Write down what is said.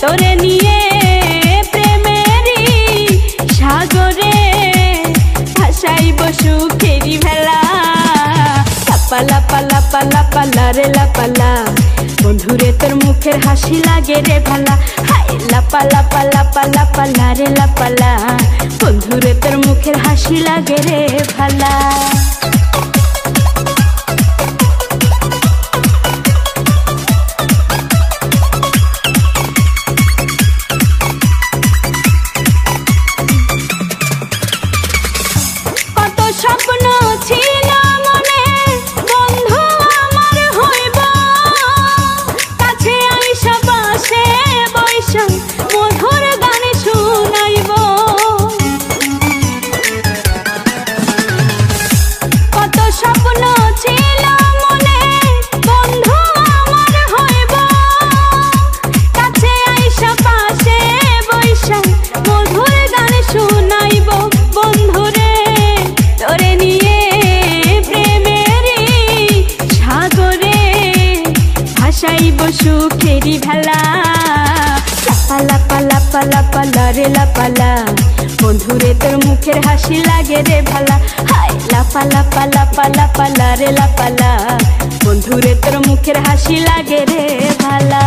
তোরে নিয়ে প্রেমেরই সাগরে ভাসাইব সুখেরি ভেলা। লাপা লাপা লাপা লাপা লারে লাপালা, বন্ধুরে তোর মুখের হাসি লাগে রে ভালা। হাই লাপা লাপা লাপা লাপা লারে লাপালা, বন্ধুরে তোর মুখের হাসি লাগে রে ভালা। কত স্বপ্ন ছিল মনে, বন্ধু আমার হইব, কাছে আইসা পাশে বৈশা মধুর গান শুনাইব। কত স্বপ্ন ছিল মনে, বন্ধু আমার হইব, কাছে আইসা পাশে বৈশা মধুর গান শুনাইব। বন্ধুরে তোরে নিয়ে প্রেমেরই সাগরে ভাসাইব সুখেরি ভেলা। লাপা লাপা লাপা লাপা লারে লাপালা, বন্ধুরে তোর মুখের হাসি লাগে রে ভালা। হাই লাপা লাপা লাপা লাপা লারে লাপালা, বন্ধুরে তোর মুখের হাসি লাগে রে ভালা।